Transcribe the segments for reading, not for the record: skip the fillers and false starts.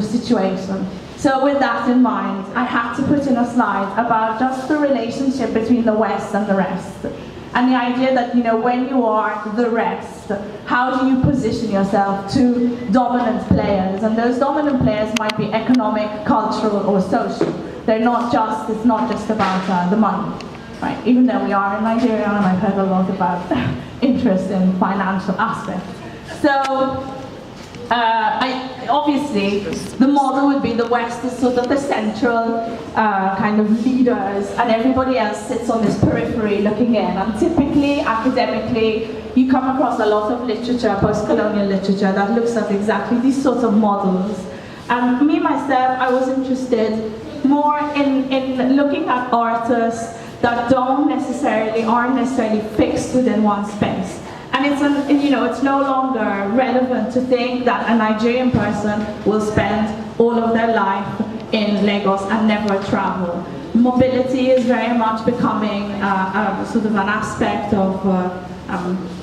situation. So with that in mind, I had to put in a slide about just the relationship between the West and the rest. And the idea that, when you are the rest, how do you position yourself to dominant players? And those dominant players might be economic, cultural, or social. It's not just about the money, right? Even though we are in Nigeria, and I've heard a lot about interest in financial aspects. So, obviously, the model would be the West is sort of the central kind of leaders, and everybody else sits on this periphery looking in. And typically, academically, you come across a lot of literature, post-colonial literature, that looks at exactly these sorts of models. And me, myself, I was interested more in looking at artists that aren't necessarily fixed within one space. And it's no longer relevant to think that a Nigerian person will spend all of their life in Lagos and never travel. Mobility is very much becoming sort of an aspect of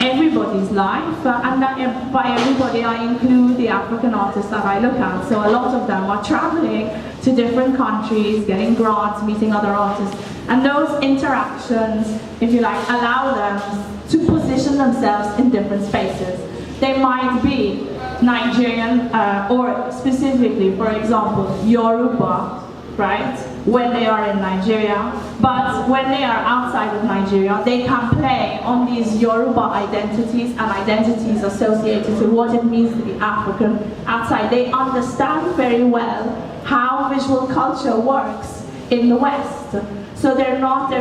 everybody's life, and that, by everybody I include the African artists that I look at. So a lot of them are traveling to different countries, getting grants, meeting other artists, and those interactions, if you like, allow them to position themselves in different spaces. They might be Nigerian, or specifically, for example, Yoruba, right, when they are in Nigeria, but when they are outside of Nigeria, they can play on these Yoruba identities and identities associated with what it means to be African outside. They understand very well how visual culture works in the West. So they're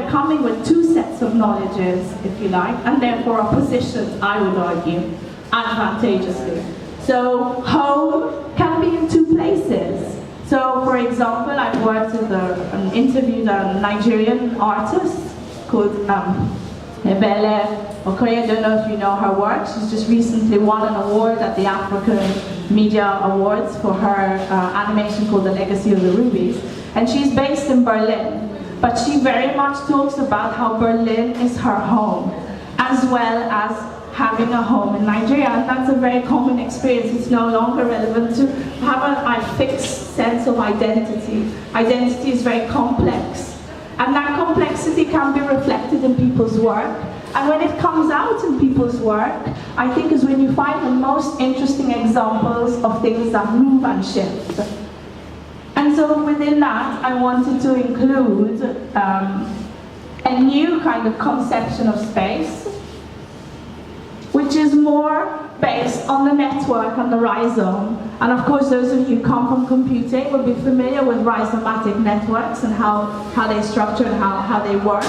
coming with two sets of knowledges, if you like, and therefore are positioned, I would argue, advantageously. So home can be in two places. So for example, I've worked with interviewed a Nigerian artist called Ebele Okoye. I don't know if you know her work. She's just recently won an award at the African Media Awards for her animation called The Legacy of the Rubies. And she's based in Berlin. But she very much talks about how Berlin is her home, as well as having a home in Nigeria. And that's a very common experience. It's no longer relevant to have a fixed sense of identity. Identity is very complex. And that complexity can be reflected in people's work. And when it comes out in people's work, I think is when you find the most interesting examples of things that move and shift. And so within that, I wanted to include a new kind of conception of space, which is more based on the network and the rhizome. And of course, those of you who come from computing will be familiar with rhizomatic networks and how they structure and how they work.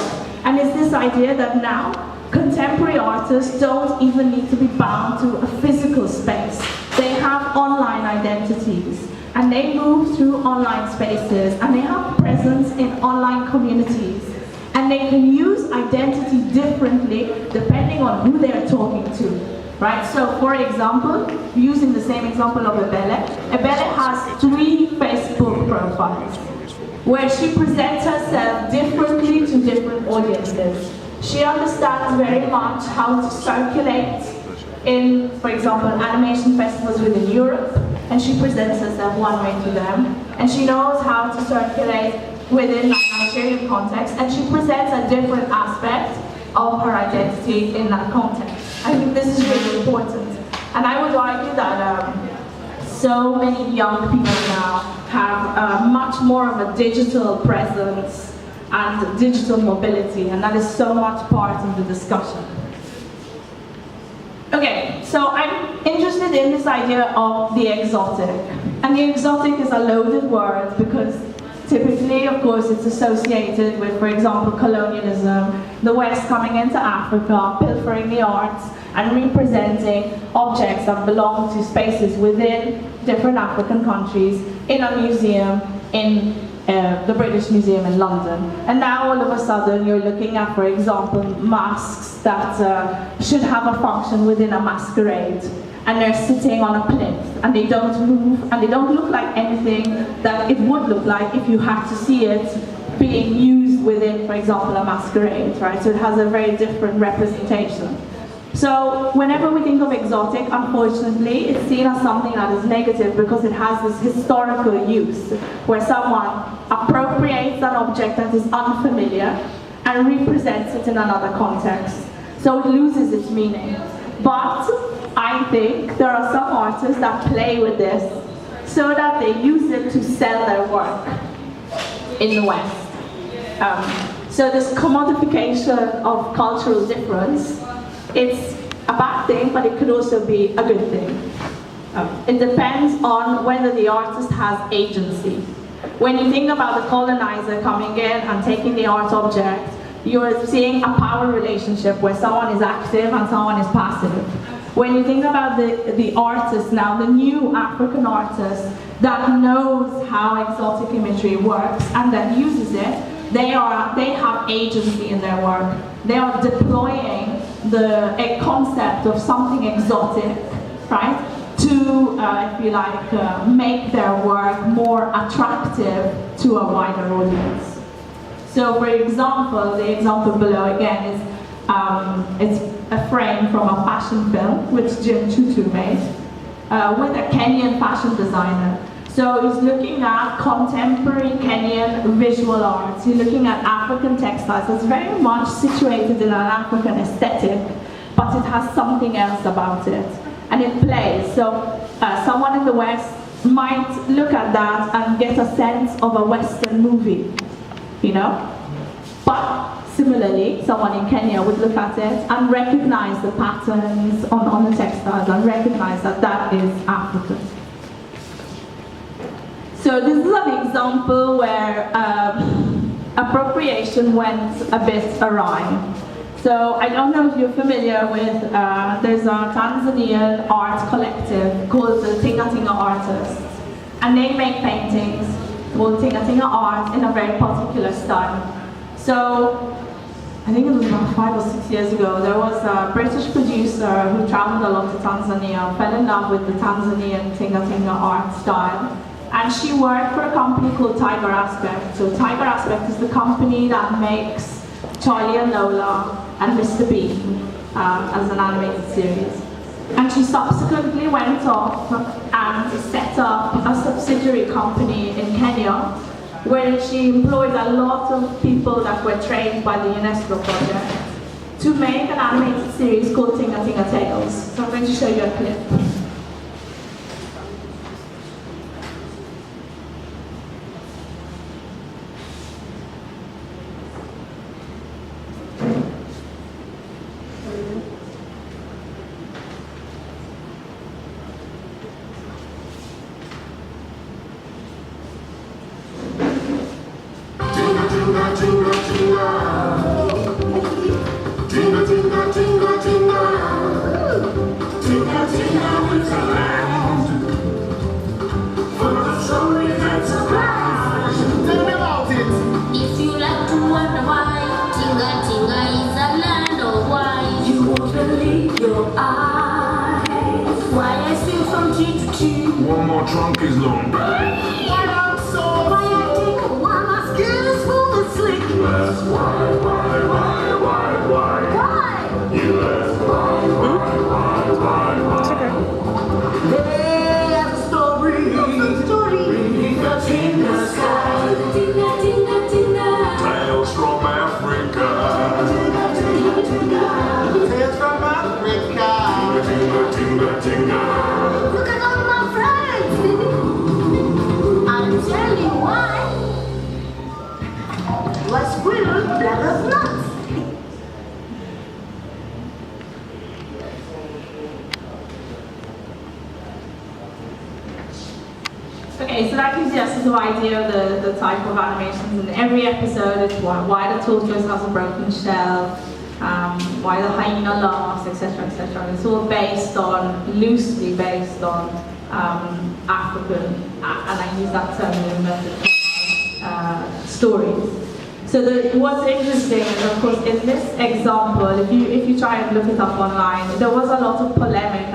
And it's this idea that now contemporary artists don't even need to be bound to a physical space. They have online identities. And they move through online spaces, and they have presence in online communities. And they can use identity differently depending on who they're talking to, right? So for example, using the same example of Ebele has 3 Facebook profiles where she presents herself differently to different audiences. She understands very much how to circulate in, for example, animation festivals within Europe, and she presents herself one way to them. And she knows how to circulate within a Nigerian context, and she presents a different aspect of her identity in that context. I think this is really important. And I would argue that so many young people now have much more of a digital presence and digital mobility, and that is so much part of the discussion. Okay, so I'm interested in this idea of the exotic. And the exotic is a loaded word because typically, of course, it's associated with, for example, colonialism, the West coming into Africa, pilfering the arts, and representing objects that belong to spaces within different African countries in a museum in the British Museum in London. And now all of a sudden you're looking at, for example, masks that should have a function within a masquerade, and they're sitting on a plinth, and they don't move, and they don't look like anything that it would look like if you had to see it being used within, for example, a masquerade, right? So it has a very different representation. So whenever we think of exotic, unfortunately, it's seen as something that is negative because it has this historical use, where someone appropriates an object that is unfamiliar and represents it in another context. So it loses its meaning. But I think there are some artists that play with this so that they use it to sell their work in the West. So this commodification of cultural difference, it's a bad thing, but it could also be a good thing. It depends on whether the artist has agency. When you think about the colonizer coming in and taking the art object, you're seeing a power relationship where someone is active and someone is passive. When you think about the artist now, the new African artist that knows how exotic imagery works and that uses it, they have agency in their work. They are deploying a concept of something exotic, right, to, if you like, make their work more attractive to a wider audience. So, for example, the example below again is it's a frame from a fashion film which Jim Tutu made with a Kenyan fashion designer. So he's looking at contemporary Kenyan visual arts. He's looking at African textiles. It's very much situated in an African aesthetic, but it has something else about it. And it plays. So someone in the West might look at that and get a sense of a Western movie, you know? But similarly, someone in Kenya would look at it and recognize the patterns on the textiles and recognize that that is African. So this is an example where appropriation went a bit awry. So I don't know if you're familiar with, there's a Tanzanian art collective called the Tinga Tinga Artists. And they make paintings called Tinga Tinga art in a very particular style. So I think it was about 5 or 6 years ago, there was a British producer who traveled a lot to Tanzania, fell in love with the Tanzanian Tinga Tinga art style. And she worked for a company called Tiger Aspect. So Tiger Aspect is the company that makes Charlie and Lola and Mr. Bean as an animated series. And she subsequently went off and set up a subsidiary company in Kenya where she employed a lot of people that were trained by the UNESCO project to make an animated series called Tinga Tinga Tales. So I'm going to show you a clip. One more trunk is long. Why my skin is full of slick. You ask why? You ask why? It's okay. They have a story. Tinga tinga sky. Tinga tinga tinga. Tales from Africa. Tales from Africa. Tinga tinga. Look at all my friends. I'll tell you why. Was squirrel, black as nuts. Okay, so that gives you a sort of idea of the type of animations. In every episode, it's why the tortoise has a broken shell, why the hyena laughs, etc., etc. It's all based on, loosely based on African, and I use that term in inverted stories. So what's interesting is, of course, in this example, if you try and look it up online, there was a lot of polemic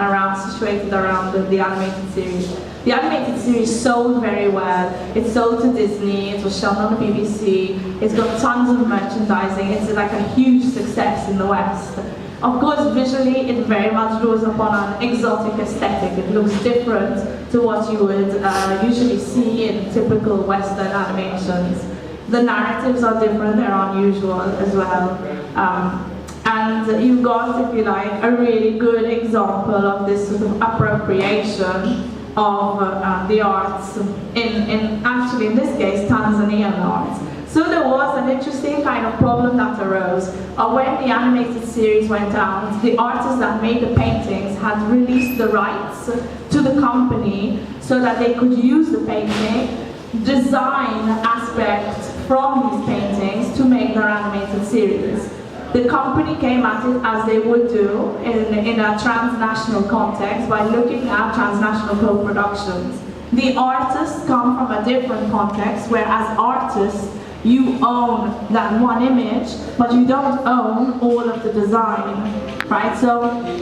situated around the animated series. The animated series sold very well. It sold to Disney. It was shown on the BBC. It's got tons of merchandising. It's like a huge success in the West. Of course, visually, it very much draws upon an exotic aesthetic. It looks different to what you would usually see in typical Western animations. The narratives are different, they're unusual as well. And you've got, if you like, a really good example of this sort of appropriation of the arts actually in this case, Tanzanian arts. So there was an interesting kind of problem that arose. When the animated series went out, the artists that made the paintings had released the rights to the company so that they could use the painting, design aspects from these paintings to make their animated series. The company came at it as they would do in a transnational context by looking at transnational co-productions. The artists come from a different context, where as artists, you own that one image, but you don't own all of the design, right? So